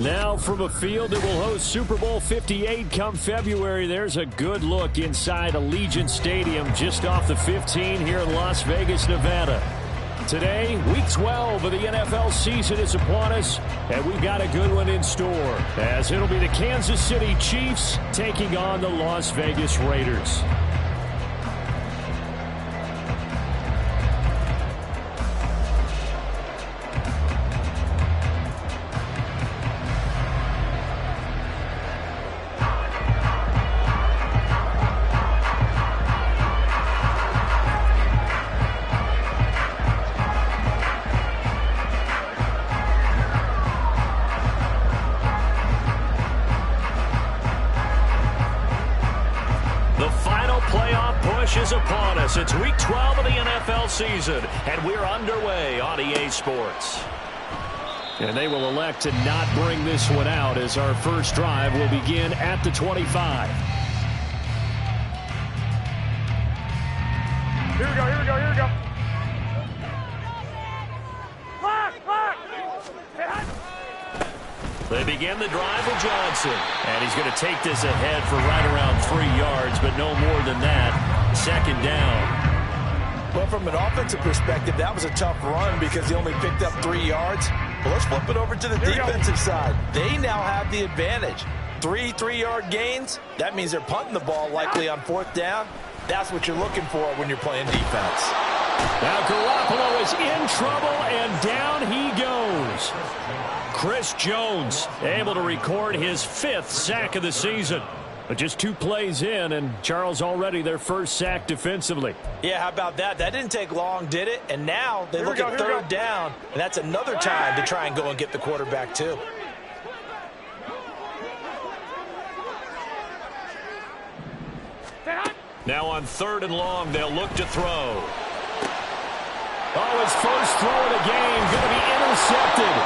Now from a field that will host Super Bowl 58 come February, there's a good look inside Allegiant Stadium just off the 15 here in Las Vegas, Nevada. Today, Week 12 of the NFL season is upon us, and we've got a good one in store, as it'll be the Kansas City Chiefs taking on the Las Vegas Raiders. Is upon us. It's Week 12 of the NFL season, and we're underway on EA Sports. And they will elect to not bring this one out as our first drive will begin at the 25. Here we go, here we go, here we go. They begin the drive with Johnson, and he's going to take this ahead for right around 3 yards, but no more than that. Second down. Well, from an offensive perspective, that was a tough run because he only picked up 3 yards. Well, let's flip it over to the defensive side. They now have the advantage. 3 3-yard gains, that means they're punting the ball likely on 4th down. That's what you're looking for when you're playing defense. Now Garoppolo is in trouble, and down he goes. Chris Jones able to record his 5th sack of the season. But just 2 plays in, and Charles already their first sack defensively. Yeah, how about that? That didn't take long, did it? And now they look at 3rd down, and that's another time to try and go and get the quarterback too. Now on 3rd and long, they'll look to throw. Oh, his first throw of the game going to be intercepted.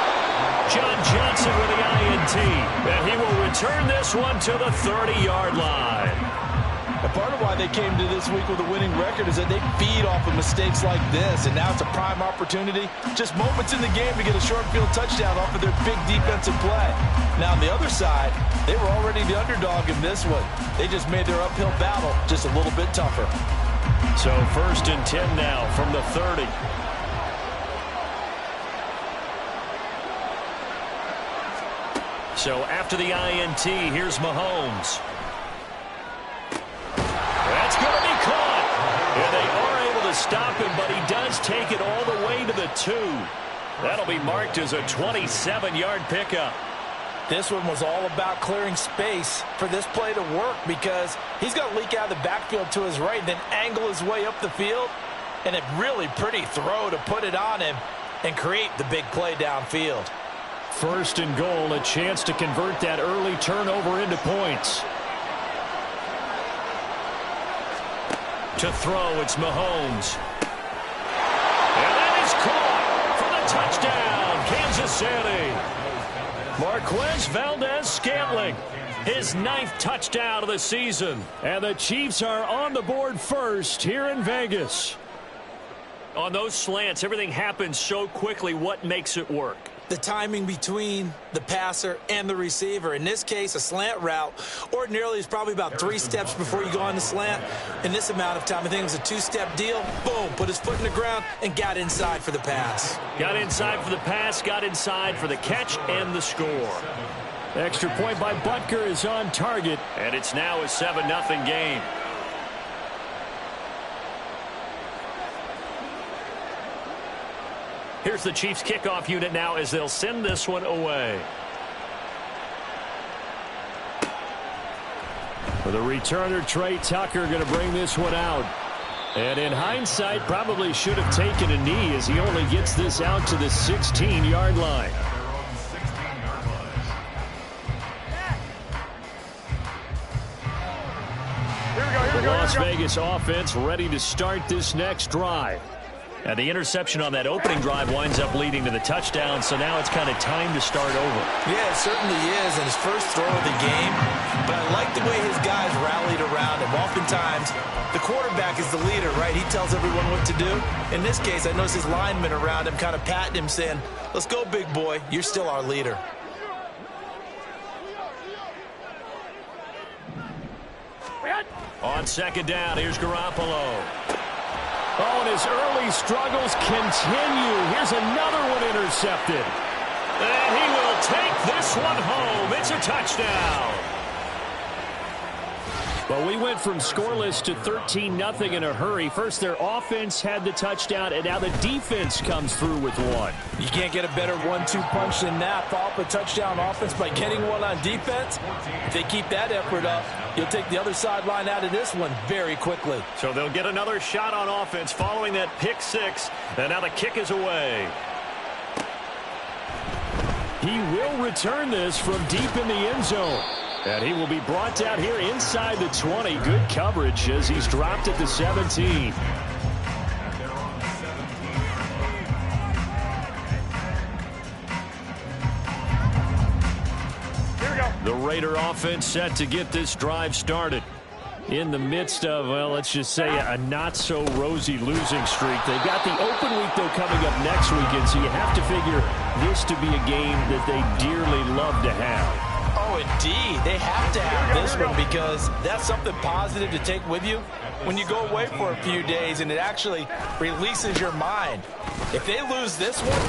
John Johnson with the INT, and he will return this one to the 30-yard line. And part of why they came to this week with a winning record is that they feed off of mistakes like this, and now it's a prime opportunity, just moments in the game to get a short field touchdown off of their big defensive play. Now on the other side, they were already the underdog in this one. They just made their uphill battle just a little bit tougher. So 1st and 10 now from the 30. So after the INT, here's Mahomes. That's going to be caught. And they are able to stop him, but he does take it all the way to the 2. That'll be marked as a 27-yard pickup. This one was all about clearing space for this play to work because he's going to leak out of the backfield to his right, then angle his way up the field. And a really pretty throw to put it on him and create the big play downfield. 1st and goal, a chance to convert that early turnover into points. To throw, it's Mahomes. And that is caught for the touchdown, Kansas City. Marquez Valdez-Scantling, his 9th touchdown of the season. And the Chiefs are on the board first here in Vegas. On those slants, everything happens so quickly. What makes it work? The timing between the passer and the receiver. In this case, a slant route ordinarily is probably about 3 steps before you go on the slant. In this amount of time, I think it was a 2-step deal. Boom, put his foot in the ground and got inside for the pass. Got inside for the pass, got inside for the catch and the score. Extra point by Butker is on target. And it's now a 7-0 game. Here's the Chiefs kickoff unit now as they'll send this one away. For the returner, Trey Tucker going to bring this one out. And in hindsight, probably should have taken a knee as he only gets this out to the 16-yard line. The Las Vegas offense ready to start this next drive. And the interception on that opening drive winds up leading to the touchdown, so now it's kind of time to start over. Yeah, it certainly is, and his first throw of the game. But I like the way his guys rallied around him. Oftentimes, the quarterback is the leader, right? He tells everyone what to do. In this case, I noticed his linemen around him kind of patting him, saying, let's go, big boy. You're still our leader. On second down, here's Garoppolo. Oh, and his early struggles continue. Here's another one intercepted. And he will take this one home. It's a touchdown. Well, we went from scoreless to 13-0 in a hurry. First, their offense had the touchdown, and now the defense comes through with one. You can't get a better 1-2 punch than that. Follow up a touchdown offense by getting one on defense. If they keep that effort up, you'll take the other sideline out of this one very quickly. So they'll get another shot on offense following that pick six. And now the kick is away. He will return this from deep in the end zone. And he will be brought down here inside the 20. Good coverage as he's dropped at the 17. The Raider offense set to get this drive started. In the midst of, well, let's just say a not-so-rosy losing streak. They've got the open week, though, coming up next weekend, so you have to figure this to be a game that they dearly love to have. Oh, indeed. They have to have this one because that's something positive to take with you when you go away for a few days, and it actually releases your mind. If they lose this one,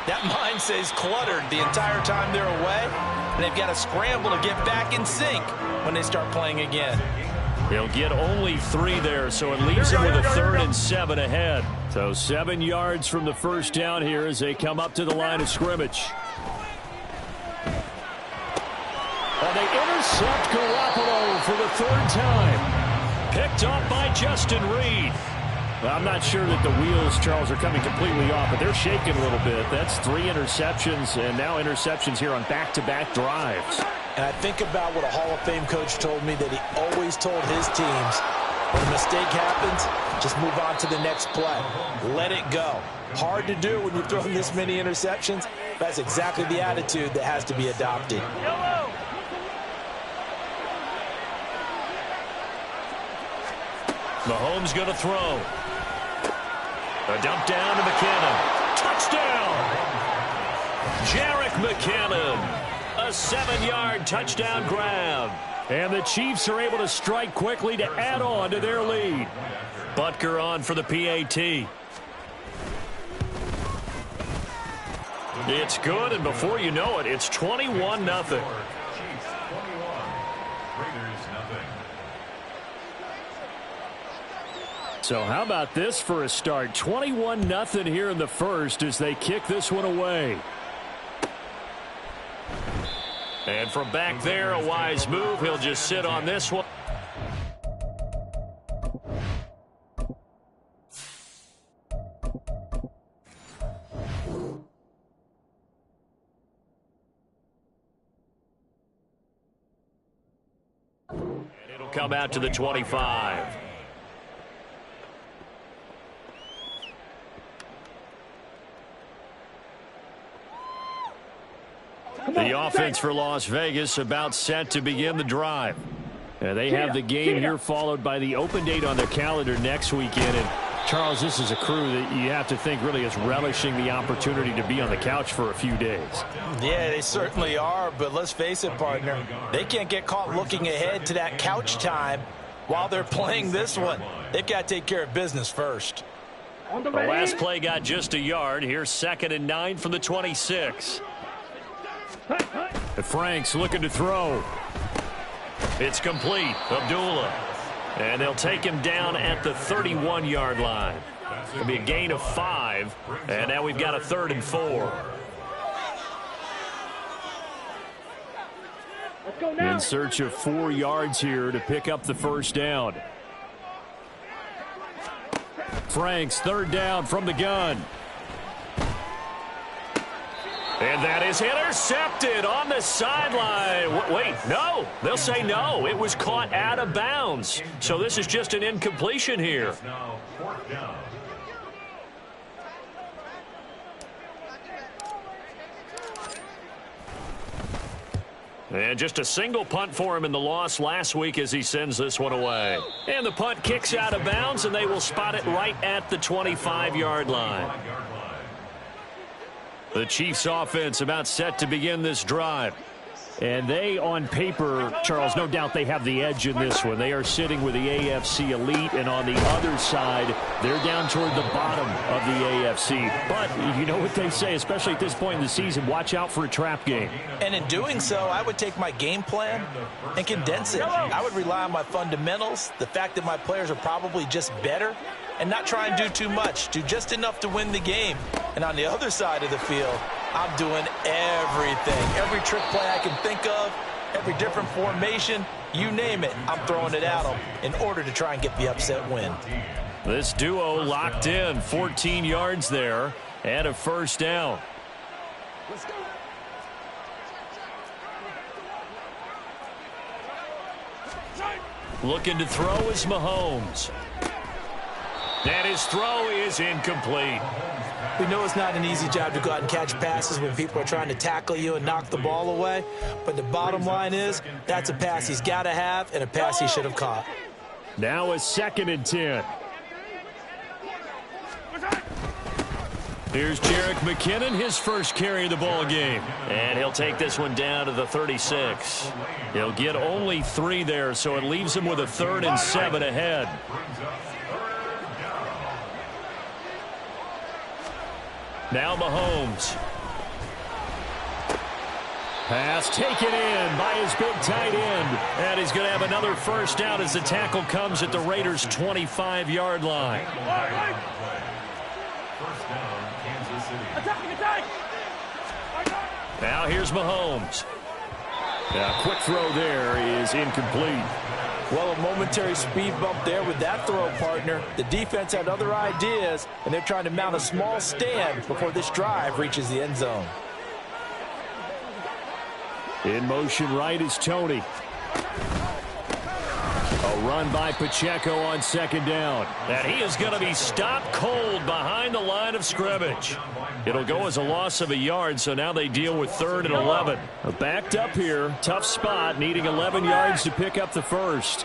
that mind stays cluttered the entire time they're away, and they've got to scramble to get back in sync when they start playing again. He'll get only 3 there, so it leaves him with a 3rd and 7 ahead. So 7 yards from the first down here as they come up to the line of scrimmage. And they intercept Garoppolo for the 3rd time. Picked off by Justin Reed. Well, I'm not sure that the wheels, Charles, are coming completely off, but they're shaking a little bit. That's 3 interceptions, and now interceptions here on back-to-back drives. And I think about what a Hall of Fame coach told me that he always told his teams, when a mistake happens, just move on to the next play. Let it go. Hard to do when you're throwing this many interceptions. That's exactly the attitude that has to be adopted. Mahomes going to throw. A dump down to McKinnon. Touchdown! Jerick McKinnon. A 7-yard touchdown grab. And the Chiefs are able to strike quickly to add on to their lead. Butker on for the PAT. It's good, and before you know it, it's 21-0. So how about this for a start? 21-0 here in the first as they kick this one away. And from back there, a wise move. He'll just sit on this one. And it'll come out to the 25. The offense for Las Vegas about set to begin the drive. They have the game here followed by the open date on their calendar next weekend. And Charles, this is a crew that you have to think really is relishing the opportunity to be on the couch for a few days. Yeah, they certainly are, but let's face it, partner. They can't get caught looking ahead to that couch time while they're playing this one. They've got to take care of business first. The last play got just a yard. Here's 2nd and 9 from the 26. Frank's looking to throw. It's complete. Abdullah. And they'll take him down at the 31-yard line. It'll be a gain of 5. And now we've got a 3rd and 4. In search of 4 yards here to pick up the first down. Frank's 3rd down from the gun. And that is intercepted on the sideline. Wait, no. They'll say no. It was caught out of bounds. So this is just an incompletion here. And just a single punt for him in the loss last week as he sends this one away. And the punt kicks out of bounds, and they will spot it right at the 25-yard line. The Chiefs offense about set to begin this drive. And they, on paper, Charles, no doubt they have the edge in this one. They are sitting with the AFC elite, and on the other side, they're down toward the bottom of the AFC. But you know what they say, especially at this point in the season, watch out for a trap game. And in doing so, I would take my game plan and condense it. I would rely on my fundamentals, the fact that my players are probably just better, and not try and do too much. Do just enough to win the game. And on the other side of the field, I'm doing everything. Every trick play I can think of, every different formation, you name it, I'm throwing it at them in order to try and get the upset win. This duo locked in, 14 yards there, and a first down. Let's go. Looking to throw is Mahomes. And his throw is incomplete. We know it's not an easy job to go out and catch passes when people are trying to tackle you and knock the ball away. But the bottom line is, that's a pass he's got to have and a pass he should have caught. Now a 2nd and 10. Here's Jerick McKinnon, his first carry of the ball game. And he'll take this one down to the 36. He'll get only 3 there, so it leaves him with a 3rd and 7 ahead. Now Mahomes. Pass taken in by his big tight end. And he's going to have another first down as the tackle comes at the Raiders' 25-yard line. Now here's Mahomes. A quick throw there is incomplete. Well, a momentary speed bump there with that throw, partner. The defense had other ideas, and they're trying to mount a small stand before this drive reaches the end zone. In motion right is Tony. A run by Pacheco on 2nd down. And he is going to be stopped cold behind the line of scrimmage. It'll go as a loss of a yard, so now they deal with 3rd and 11. Backed up here. Tough spot, needing 11 yards to pick up the first.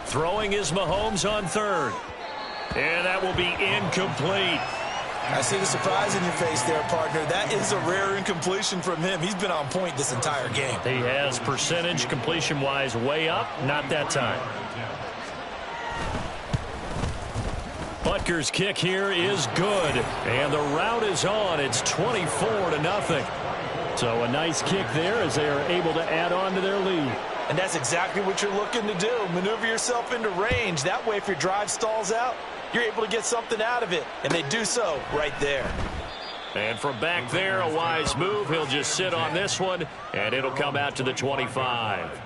Throwing is Mahomes on 3rd. And that will be incomplete. I see the surprise in your face there, partner. That is a rare incompletion from him. He's been on point this entire game. He has percentage completion-wise way up. Not that time. Butker's kick here is good. And the route is on. It's 24-0. So a nice kick there as they are able to add on to their lead. And that's exactly what you're looking to do. Maneuver yourself into range. That way, if your drive stalls out, you're able to get something out of it. And they do so right there. And from back there, a wise move. He'll just sit on this one, and it'll come out to the 25.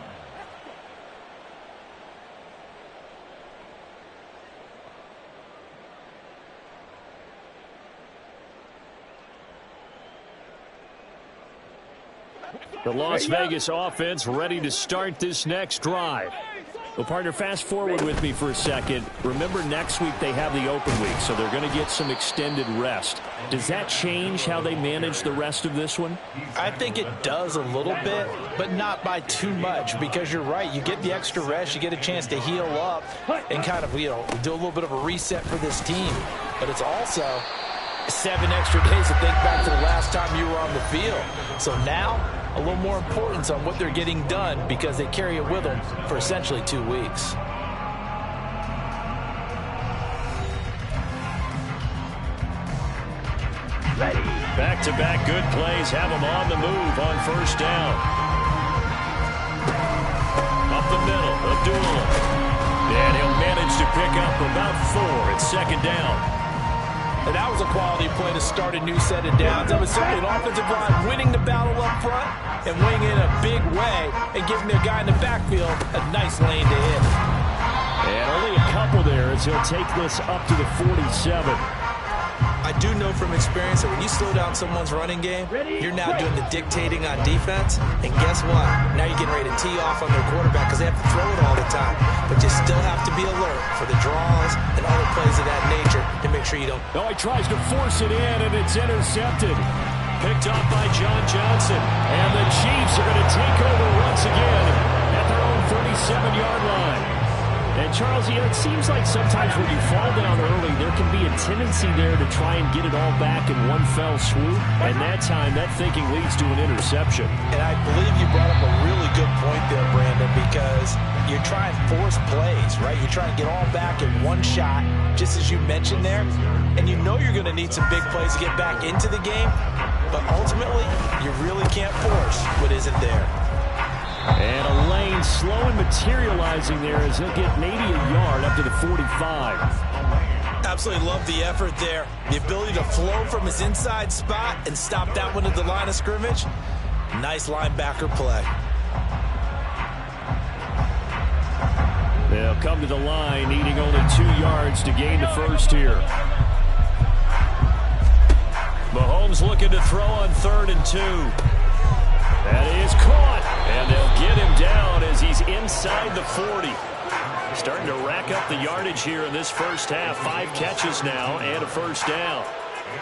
The Las Vegas offense ready to start this next drive. Well, partner, fast forward with me for a second. Remember, next week they have the open week, so they're going to get some extended rest. Does that change how they manage the rest of this one? I think it does a little bit, but not by too much, because you're right. You get the extra rest. You get a chance to heal up and kind of, do a little bit of a reset for this team. But it's also 7 extra days to think back to the last time you were on the field. So now, a little more importance on what they're getting done because they carry it with them for essentially 2 weeks. Ready. Back-to-back good plays have them on the move on first down. Up the middle, Abdullah. And he'll manage to pick up about 4 at 2nd down. And that was a quality play to start a new set of downs. It was certainly an offensive line winning the battle up front and winning in a big way and giving their guy in the backfield a nice lane to hit. And only a couple there as he'll take this up to the 47. I do know from experience that when you slow down someone's running game, you're now doing the dictating on defense. And guess what? Now you're getting ready to tee off on their quarterback because they have to throw it all the time. But you still have to be alert for the draws and other plays of that nature to make sure you don't. Oh, he tries to force it in, and it's intercepted. Picked off by John Johnson. And the Chiefs are going to take over once again at their own 37-yard line. And, Charles, you know, it seems like sometimes when you fall down early, there can be a tendency there to try and get it all back in one fell swoop. And that time, that thinking leads to an interception. And I believe you brought up a really good point there, Brandon, because you're trying to force plays, right? You're trying to get all back in one shot, just as you mentioned there. And you know you're going to need some big plays to get back into the game. But ultimately, you really can't force what isn't there. And a lane slow and materializing there as he'll get maybe a yard up to the 45. Absolutely love the effort there. The ability to flow from his inside spot and stop that one at the line of scrimmage. Nice linebacker play. They'll come to the line, needing only 2 yards to gain the first here. Mahomes looking to throw on 3rd and 2. That is caught, and they'll get him down as he's inside the 40. Starting to rack up the yardage here in this first half. 5 catches now and a first down.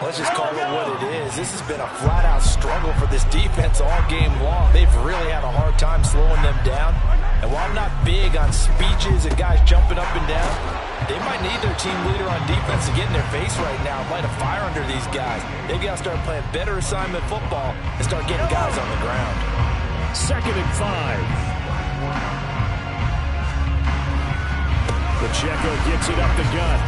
Let's just call it what it is. This has been a flat-out struggle for this defense all game long. They've really had a hard time slowing them down. And while I'm not big on speeches and guys jumping up and down, they might need their team leader on defense to get in their face right now and light a fire under these guys. They've got to start playing better assignment football and start getting guys on the ground. 2nd and 5. Pacheco gets it up the gut.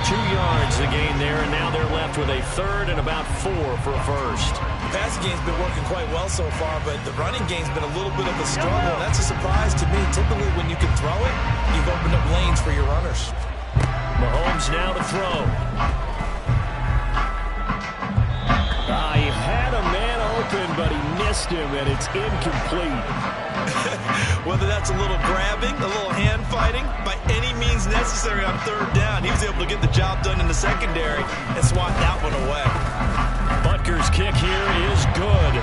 2 yards the gain there, and now they're left with a 3rd and about 4 for a first. The passing game's been working quite well so far, but the running game's been a little bit of a struggle. That's a surprise to me. Typically, when you can throw it, you've opened up lanes for your runners. Mahomes now to throw. He had a man open, but he missed him, and it's incomplete. Whether that's a little grabbing, a little hand fighting, by any means necessary on 3rd down, he was able to get the job done in the secondary and swat that one away. Butker's kick here is good.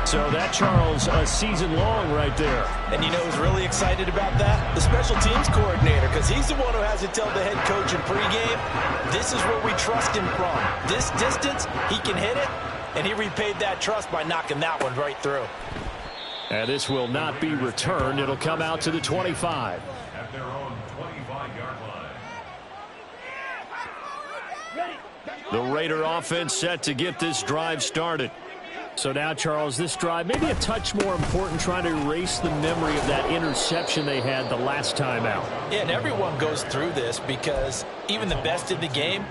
So that, Charles, a season long right there. And you know who's really excited about that? The special teams coordinator, because he's the one who has to tell the head coach in pregame, this is where we trust him from. This distance, he can hit it, and he repaid that trust by knocking that one right through. And this will not be returned. It'll come out to the 25. At their own 25-yard line. The Raider offense set to get this drive started. So now, Charles, this drive maybe a touch more important, trying to erase the memory of that interception they had the last time out. Yeah, and everyone goes through this because even the best in the game,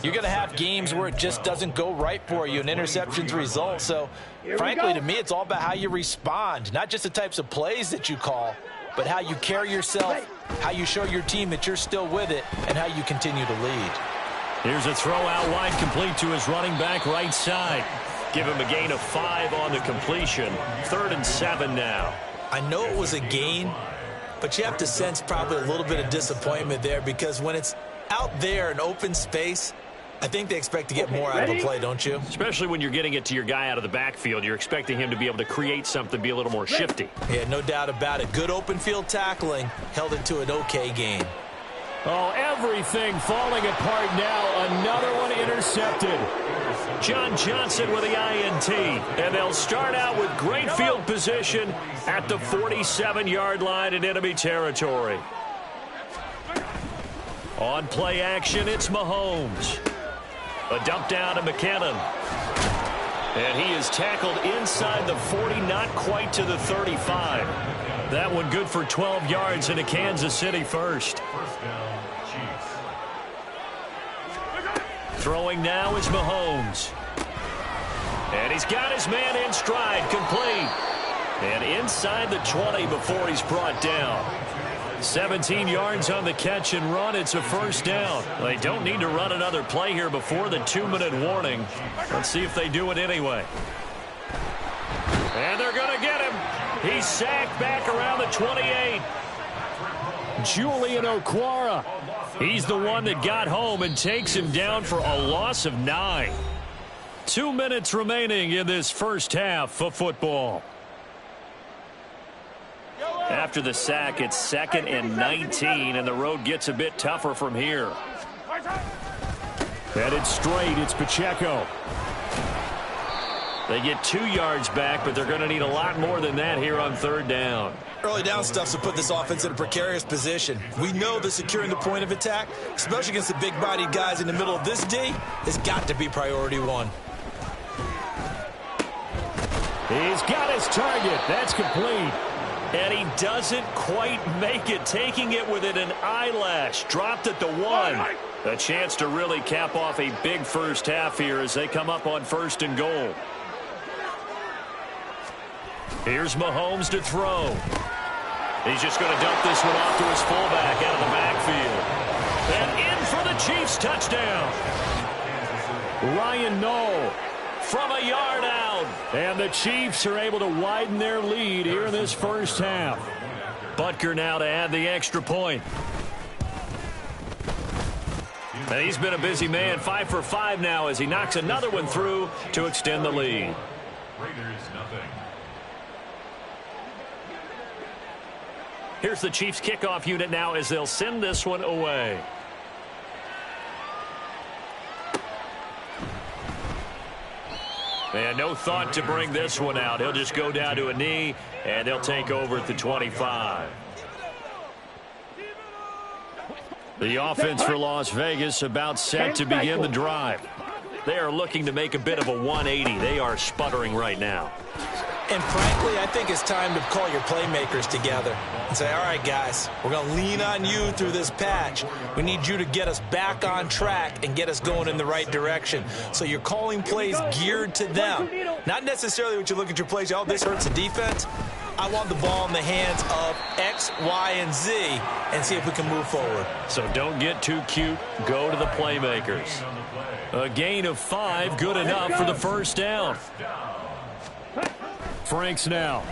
you're going to have games where it just doesn't go right for you and interceptions result. So, frankly, to me, it's all about how you respond, not just the types of plays that you call, but how you carry yourself, how you show your team that you're still with it, and how you continue to lead. Here's a throw out wide, complete to his running back right side. Give him a gain of 5 on the completion. 3rd and 7 now. I know it was a gain, but you have to sense probably a little bit of disappointment there because when it's out there in open space, I think they expect to get more out of a play, don't you? Especially when you're getting it to your guy out of the backfield. You're expecting him to be able to create something, be a little more shifty. Yeah, no doubt about it. Good open field tackling held it to an okay gain. Oh, everything falling apart now. Another one intercepted. John Johnson with the INT. And they'll start out with great field position at the 47-yard line in enemy territory. On play action, it's Mahomes. A dump down to McKinnon. And he is tackled inside the 40, not quite to the 35. That one good for 12 yards into Kansas City first. Throwing now is Mahomes. And he's got his man in stride, complete. And inside the 20 before he's brought down. 17 yards on the catch and run. It's a first down. They don't need to run another play here before the 2-minute warning. Let's see if they do it anyway. And they're going to get him. He's sacked back around the 28. Julian Okwara. He's the one that got home and takes him down for a loss of 9. 2 minutes remaining in this first half of football. After the sack, it's 2nd and 19, and the road gets a bit tougher from here. Headed straight, it's Pacheco. They get 2 yards back, but they're going to need a lot more than that here on 3rd down. Early down stuff's to put this offense in a precarious position. We know that securing the point of attack, especially against the big-bodied guys in the middle of this D, has got to be priority 1. He's got his target. That's complete. And he doesn't quite make it, taking it within an eyelash. Dropped at the 1. A chance to really cap off a big first half here as they come up on 1st and goal. Here's Mahomes to throw. He's just going to dump this one off to his fullback out of the backfield. And in for the Chiefs touchdown. Ryan Noll From a yard out. And the Chiefs are able to widen their lead here in this first half. Butker now to add the extra point. And he's been a busy man, 5 for 5 now as he knocks another one through to extend the lead. Raiders nothing. Here's the Chiefs kickoff unit now as they'll send this one away. And no thought to bring this one out. He'll just go down to a knee, and they'll take over at the 25. The offense for Las Vegas about set to begin the drive. They are looking to make a bit of a 180. They are sputtering right now. And frankly, I think it's time to call your playmakers together and say, all right, guys, we're going to lean on you through this patch. We need you to get us back on track and get us going in the right direction. So you're calling plays geared to them. Not necessarily what you look at your plays, oh, this hurts the defense. I want the ball in the hands of X, Y, and Z and see if we can move forward. So don't get too cute. Go to the playmakers. A gain of 5, good enough for the first down. Franks now.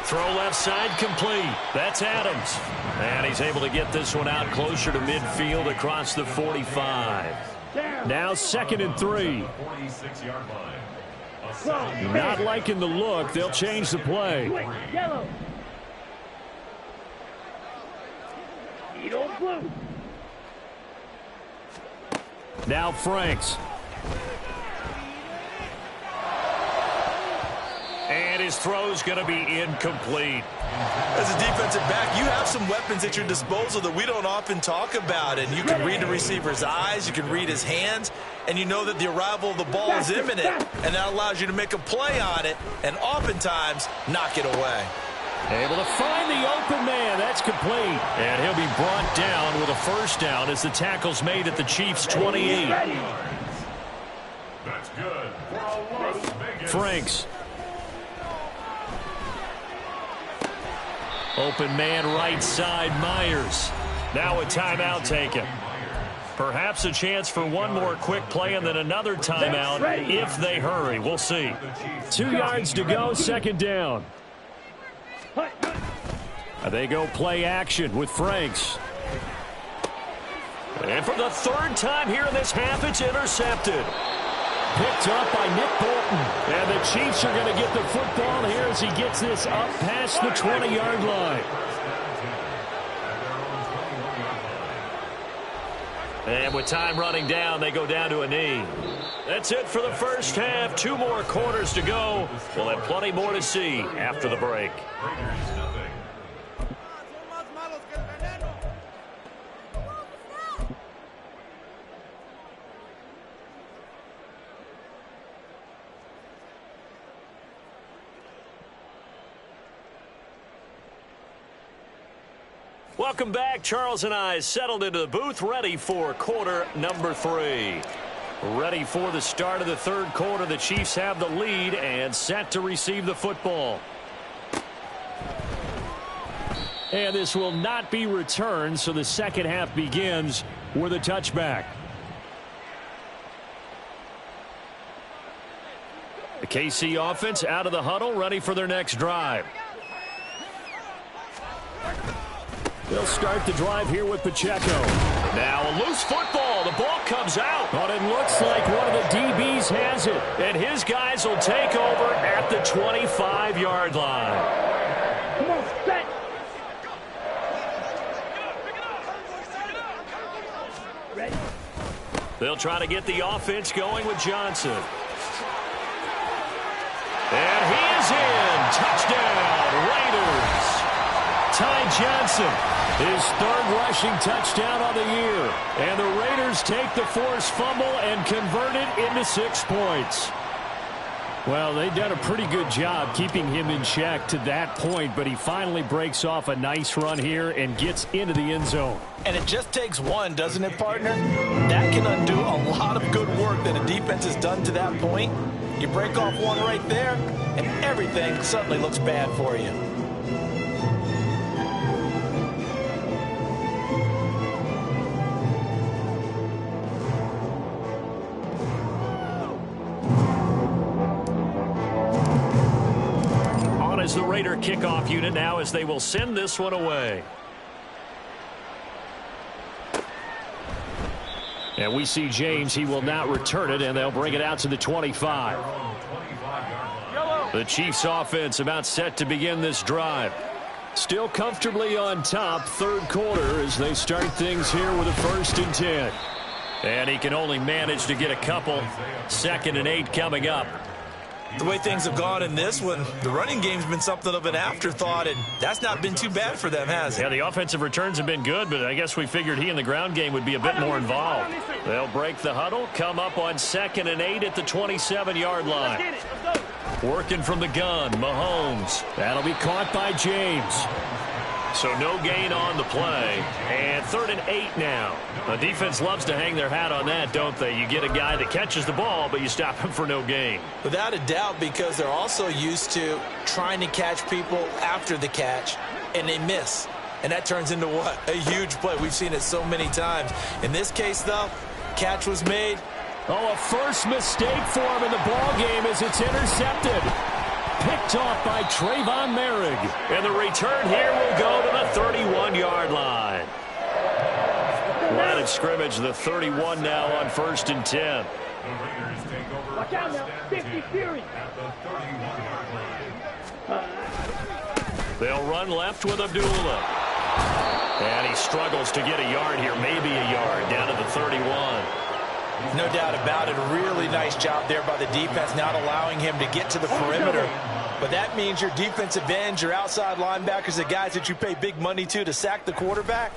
Throw left side complete. That's Adams. And he's able to get this one out closer to midfield across the 45. Now 2nd and 3. 46-yard line. Not liking the look. They'll change the play. Yellow. Blue. Now Franks. And his throw's going to be incomplete. As a defensive back, you have some weapons at your disposal that we don't often talk about. And you can read the receiver's eyes, you can read his hands, and you know that the arrival of the ball is imminent. And that allows you to make a play on it and oftentimes knock it away. Able to find the open man. That's complete. And he'll be brought down with a first down as the tackle's made at the Chiefs' 28. That's good for a Las Vegas. Franks. Open man right side, Myers. Now a timeout taken. Perhaps a chance for one more quick play and then another timeout if they hurry. We'll see. 2 yards to go, 2nd down. They go play action with Franks. And for the 3rd time here in this half, it's intercepted. Picked up by Nick Bolton. And the Chiefs are going to get the football here as he gets this up past the 20-yard line. And with time running down, they go down to a knee. That's it for the first half. 2 more quarters to go. We'll have plenty more to see after the break. Raiders nothing. Welcome back. Charles and I settled into the booth, ready for quarter number 3. Ready for the start of the 3rd quarter. The Chiefs have the lead and set to receive the football. And this will not be returned, so the second half begins with a touchback. The KC offense out of the huddle, ready for their next drive. They'll start the drive here with Pacheco. Now a loose football. The ball comes out. But it looks like one of the DBs has it. And his guys will take over at the 25-yard line. Come on, set. They'll try to get the offense going with Johnson. touchdown, Raiders. Ty Johnson, his third rushing touchdown on the year. And the Raiders take the forced fumble and convert it into 6 points. Well, they've done a pretty good job keeping him in check to that point, but he finally breaks off a nice run here and gets into the end zone. And it just takes one, doesn't it, partner? That can undo a lot of good work that a defense has done to that point. You break off one right there, and everything suddenly looks bad for you. As the Raider kickoff unit now as they will send this one away. And we see James. He will not return it, and they'll bring it out to the 25. The Chiefs offense about set to begin this drive. Still comfortably on top, third quarter as they start things here with a 1st and 10. And he can only manage to get a couple. 2nd and 8 coming up. The way things have gone in this one, the running game's been something of an afterthought, and that's not been too bad for them, has it? Yeah, the offensive returns have been good, but I guess we figured he in the ground game would be a bit more involved. They'll break the huddle, come up on 2nd and 8 at the 27-yard line. Working from the gun, Mahomes. That'll be caught by James. So no gain on the play. And 3rd and 8 now. The defense loves to hang their hat on that, don't they? You get a guy that catches the ball, but you stop him for no gain. Without a doubt, because they're also used to trying to catch people after the catch, and they miss. And that turns into what? A huge play. We've seen it so many times. In this case, though, catch was made. Oh, a first mistake for him in the ball game as it's intercepted. Picked off by Trayvon Merrick. And the return here will go to the 31-yard line. Line of scrimmage, the 31 now on 1st and 10. Watch out now, 50 Fury. They'll run left with Abdullah. And he struggles to get a yard here, maybe a yard, down to the 31. No doubt about it. A really nice job there by the defense, not allowing him to get to the perimeter. But that means your defensive ends, your outside linebackers, the guys that you pay big money to sack the quarterback,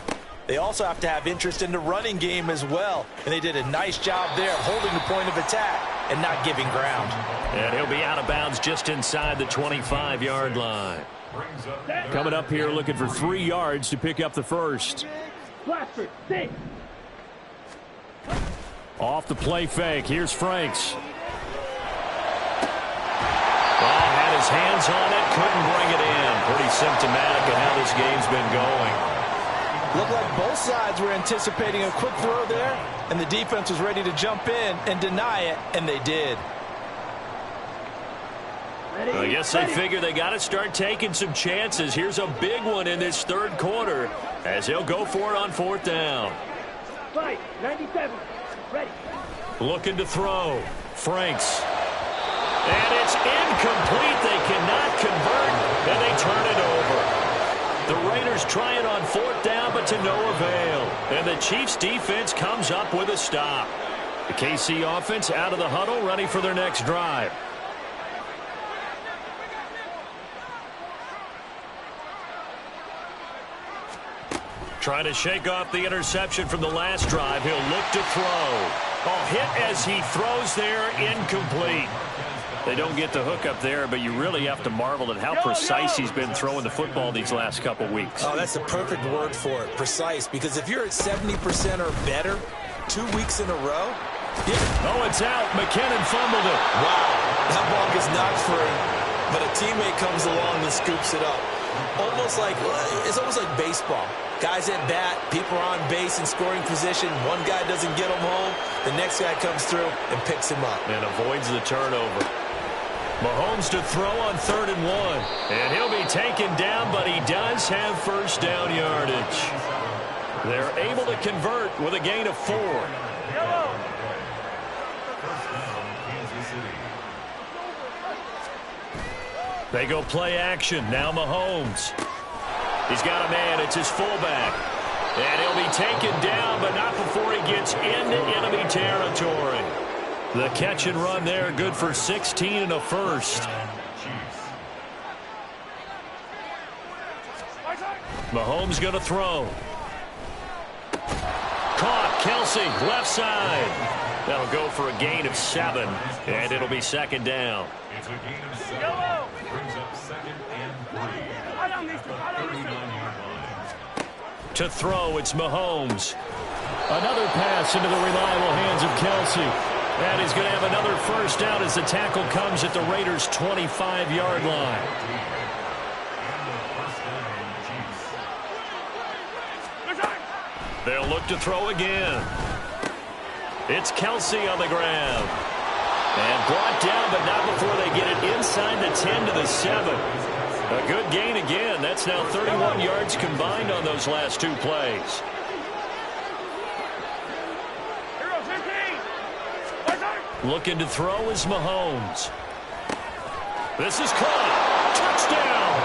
they also have to have interest in the running game as well. And they did a nice job there of holding the point of attack and not giving ground. And he'll be out of bounds just inside the 25-yard line. Coming up here looking for 3 yards to pick up the first. Blackford, 6. Off the play fake. Here's Franks. Well, had his hands on it, couldn't bring it in. Pretty symptomatic of how this game's been going. Looked like both sides were anticipating a quick throw there, and the defense was ready to jump in and deny it, and they did. I guess they figure they got to start taking some chances. Here's a big one in this third quarter as he'll go for it on 4th down. Right, 97. Ready. Looking to throw. Franks. And it's incomplete. They cannot convert, and they turn it over. The Raiders try it on 4th down, but to no avail. And the Chiefs defense comes up with a stop. The KC offense out of the huddle, ready for their next drive. Trying to shake off the interception from the last drive. He'll look to throw. Oh, hit as he throws there, incomplete. They don't get the hook up there, but you really have to marvel at how precise he's been throwing the football these last couple weeks. Oh, that's the perfect word for it, precise, because if you're at 70% or better 2 weeks in a row. Oh, it's out. McKinnon fumbled it. Wow, that ball gets knocked free, but a teammate comes along and scoops it up. It's almost like baseball. Guys at bat, people are on base in scoring position. One guy doesn't get him home. The next guy comes through and picks him up. And avoids the turnover. Mahomes to throw on 3rd and 1. And he'll be taken down, but he does have 1st down yardage. They're able to convert with a gain of 4. They go play action. Now Mahomes. He's got a man. It's his fullback. And he'll be taken down, but not before he gets into enemy territory. The catch and run there, good for 16 and a first. Mahomes going to throw. Caught. Kelsey, left side. That'll go for a gain of 7, and it'll be second down. It's a gain of 7. Brings up 2nd and 3. 39-yard line. To throw, it's Mahomes. Another pass into the reliable hands of Kelsey. And he's going to have another first down as the tackle comes at the Raiders' 25-yard line. They'll look to throw again. It's Kelsey on the ground. And brought down, but not before they get it inside the 10 to the 7. A good gain again. That's now 31 yards combined on those last 2 plays. Looking to throw is Mahomes. This is caught. Touchdown.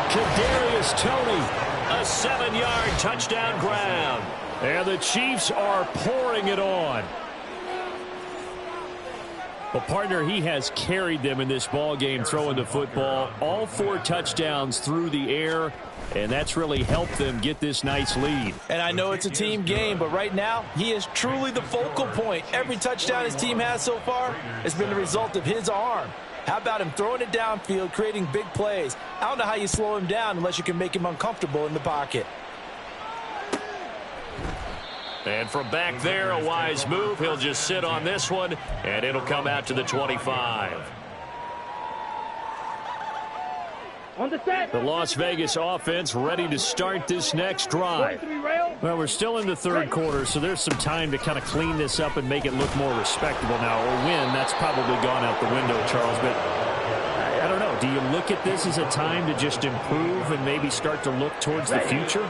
Kadarius Toney. A 7-yard touchdown grab. And the Chiefs are pouring it on. Well, partner, he has carried them in this ball game throwing the football. All 4 touchdowns through the air, and that's really helped them get this nice lead. And I know it's a team game, but right now, he is truly the focal point. Every touchdown his team has so far has been the result of his arm. How about him throwing it downfield, creating big plays? I don't know how you slow him down unless you can make him uncomfortable in the pocket. And from back there, a wise move. He'll just sit on this one, and it'll come out to the 25. On the set. The Las Vegas offense ready to start this next drive. Well, we're still in the third quarter, so there's some time to kind of clean this up and make it look more respectable now. Or win, that's probably gone out the window, Charles. But I don't know. Do you look at this as a time to just improve and maybe start to look towards the future?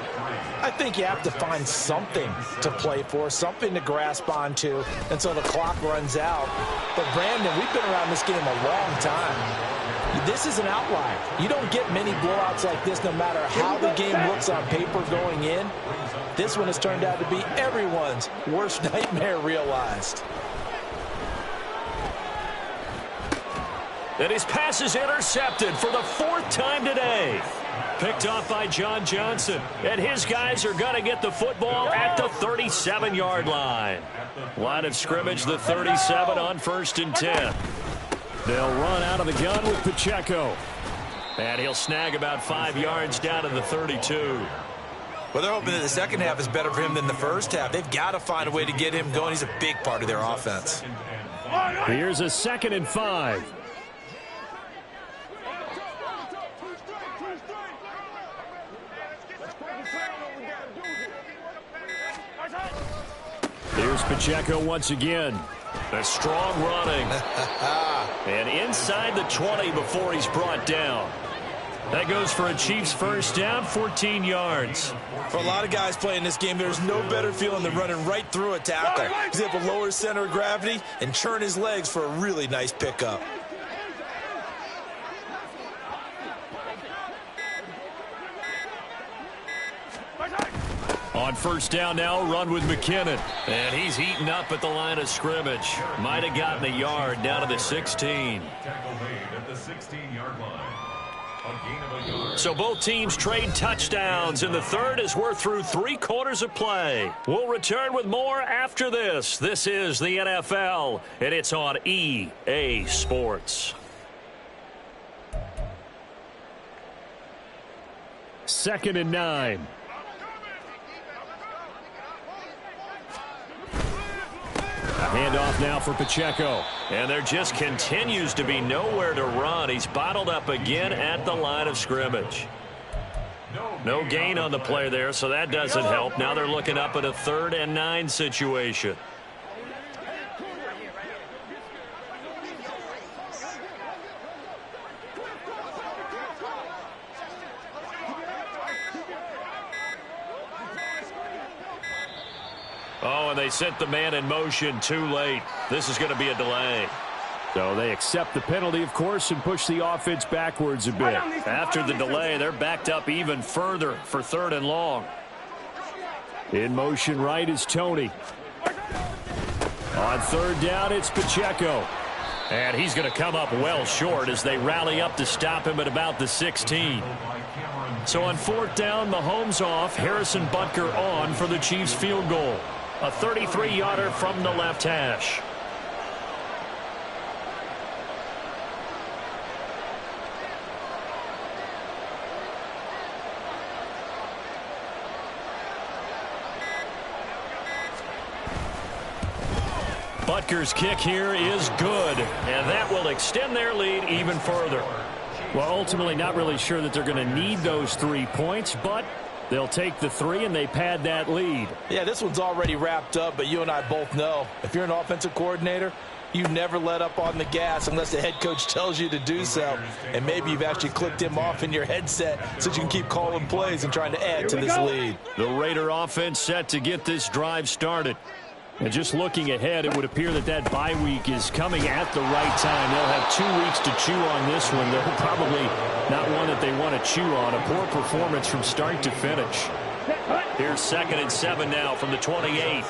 I think you have to find something to play for, something to grasp onto until the clock runs out. But, Brandon, we've been around this game a long time. This is an outlier. You don't get many blowouts like this no matter how the game looks on paper going in. This one has turned out to be everyone's worst nightmare realized. And his pass is intercepted for the 4th time today. Picked off by John Johnson. And his guys are going to get the football at the 37-yard line. Line of scrimmage, the 37 on 1st and 10. They'll run out of the gun with Pacheco. And he'll snag about 5 yards down to the 32. Well, they're hoping that the second half is better for him than the first half. They've got to find a way to get him going. He's a big part of their offense. Here's a 2nd and 5. Here's Pacheco once again. A strong running. And inside the 20 before he's brought down. That goes for a Chiefs first down, 14 yards. For a lot of guys playing this game, there's no better feeling than running right through a tackle. He's able to lower his center of gravity and churn his legs for a really nice pickup. On first down now, run with McKinnon. And he's eaten up at the line of scrimmage. Might have gotten a yard down to the 16. Tackle made at the 16-yard line. A gain of a yard. So both teams trade touchdowns in the third as we're through 3 quarters of play. We'll return with more after this. This is the NFL, and it's on EA Sports. 2nd and 9. Handoff now for Pacheco. And there just continues to be nowhere to run. He's bottled up again at the line of scrimmage. No gain on the play there, so that doesn't help. Now they're looking up at a 3rd and 9 situation. Oh, and they sent the man in motion too late. This is going to be a delay. So they accept the penalty, of course, and push the offense backwards a bit. After the delay, they're backed up even further for 3rd and long. In motion right is Toney. On 3rd down, it's Pacheco. And he's going to come up well short as they rally up to stop him at about the 16. So on 4th down, Mahomes off, Harrison Butker on for the Chiefs field goal. A 33-yarder from the left hash. Butker's kick here is good, and that will extend their lead even further. Well, ultimately not really sure that they're going to need those 3 points, but they'll take the 3 and they pad that lead. Yeah, this one's already wrapped up, but you and I both know if you're an offensive coordinator, you never let up on the gas unless the head coach tells you to do so. And maybe you've actually clicked him off in your headset so you can keep calling plays and trying to add to this lead. The Raider offense set to get this drive started. And just looking ahead, it would appear that that bye week is coming at the right time. They'll have 2 weeks to chew on this one. They're probably not one that they want to chew on. A poor performance from start to finish. Here's 2nd and 7 now from the 28.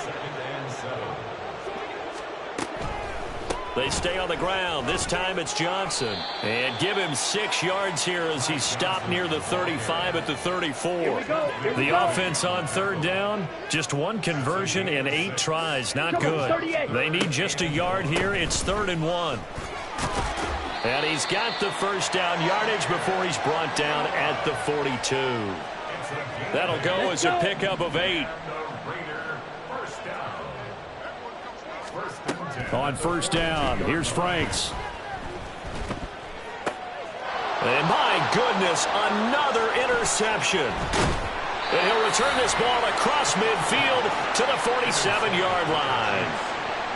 They stay on the ground. This time it's Johnson. And give him 6 yards here as he's stopped near the 35 at the 34. The offense on 3rd down, just 1 conversion and 8 tries. Not good. They need just a yard here. It's 3rd and 1. And he's got the first down yardage before he's brought down at the 42. That'll go as a pickup of 8. On 1st down, here's Franks. And my goodness, another interception. And he'll return this ball across midfield to the 47-yard line.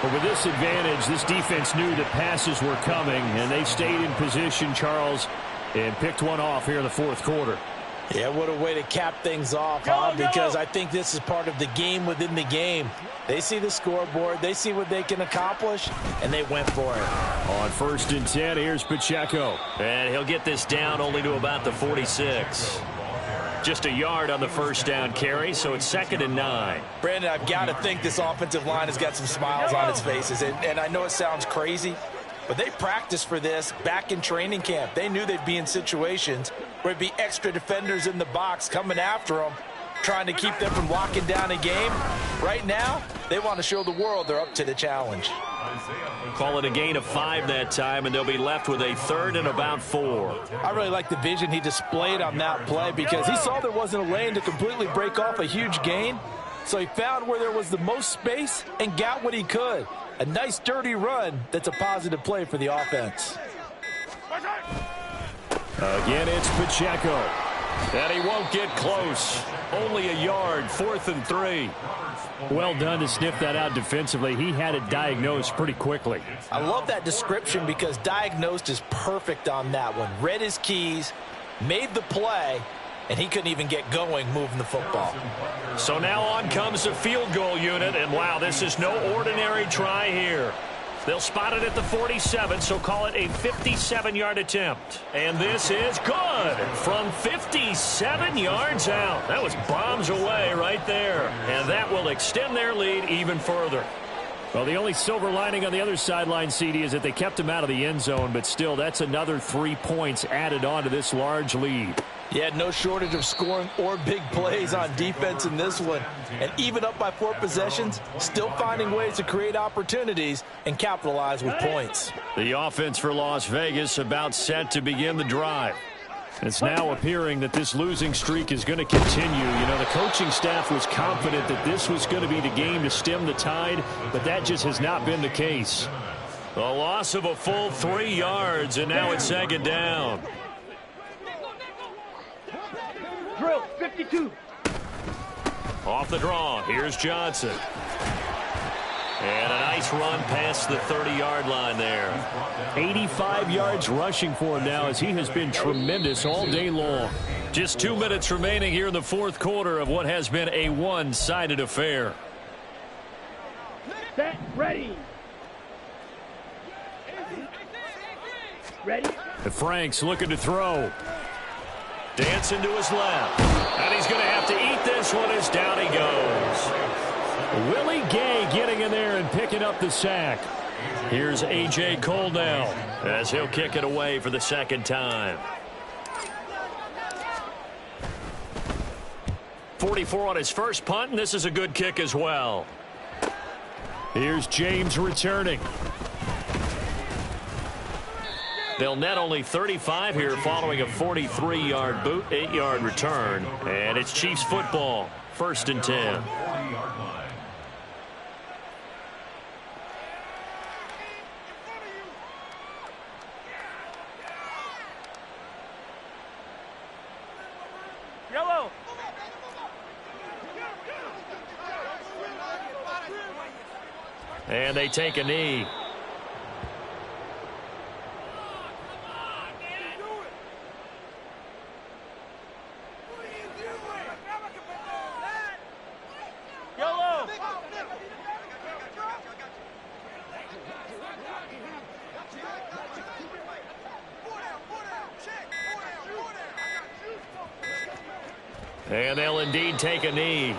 But with this advantage, this defense knew that passes were coming, and they stayed in position, Charles, and picked one off here in the 4th quarter. Yeah, what a way to cap things off, huh? Because I think this is part of the game within the game. They see the scoreboard, they see what they can accomplish, and they went for it. On 1st and 10, here's Pacheco. And he'll get this down only to about the 46. Just a yard on the 1st down carry, so it's 2nd and 9. Brandon, I've got to think this offensive line has got some smiles on its faces. And I know it sounds crazy, but they practiced for this back in training camp. They knew they'd be in situations where it'd be extra defenders in the box coming after them, trying to keep them from locking down a game. Right now, they want to show the world they're up to the challenge. Call it a gain of 5 that time, and they'll be left with a 3rd and about 4. I really like the vision he displayed on that play because he saw there wasn't a lane to completely break off a huge gain. So he found where there was the most space and got what he could. A nice dirty run that's a positive play for the offense. Again, it's Pacheco. And he won't get close. Only a yard, 4th and 3. Well done to sniff that out defensively. He had it diagnosed pretty quickly. I love that description because diagnosed is perfect on that one. Read his keys, made the play, and he couldn't even get going moving the football. So now on comes the field goal unit, and wow, this is no ordinary try here. They'll spot it at the 47, so call it a 57-yard attempt. And this is good from 57 yards out. That was bombs away right there. And that will extend their lead even further. Well, the only silver lining on the other sideline, CD, is that they kept him out of the end zone, but still, that's another 3 points added on to this large lead. Yeah, no shortage of scoring or big plays on defense in this one. And even up by 4 possessions, still finding ways to create opportunities and capitalize with points. The offense for Las Vegas about set to begin the drive. It's now appearing that this losing streak is going to continue. You know, the coaching staff was confident that this was going to be the game to stem the tide, but that just has not been the case. A loss of a full 3 yards, and now it's 2nd down. Drill, 52. Off the draw, here's Johnson. And a nice run past the 30-yard line there. 85 yards rushing for him now as he has been tremendous all day long. Just 2 minutes remaining here in the 4th quarter of what has been a one-sided affair. Set, ready. Ready. And Franks looking to throw. Dancing to his left. And he's going to have to eat this one as down he goes. Willie Gay getting in there and picking up the sack. Here's A.J. Cole now as he'll kick it away for the 2nd time. 44 on his first punt, and this is a good kick as well. Here's James returning. They'll net only 35 here following a 43-yard boot, 8-yard return. And it's Chiefs football, 1st and 10. Yellow. And they take a knee. Yellow. And they'll indeed take a knee.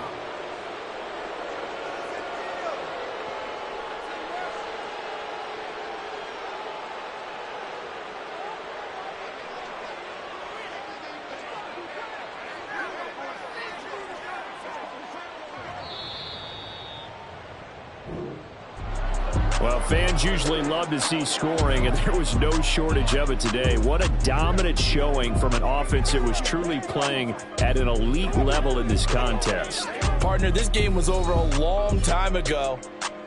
Well, fans usually love to see scoring, and there was no shortage of it today. What a dominant showing from an offense that was truly playing at an elite level in this contest. Partner, this game was over a long time ago,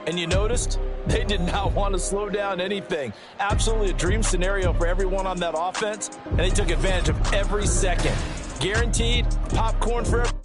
and you noticed they did not want to slow down anything. Absolutely a dream scenario for everyone on that offense, and they took advantage of every second. Guaranteed popcorn for everyone.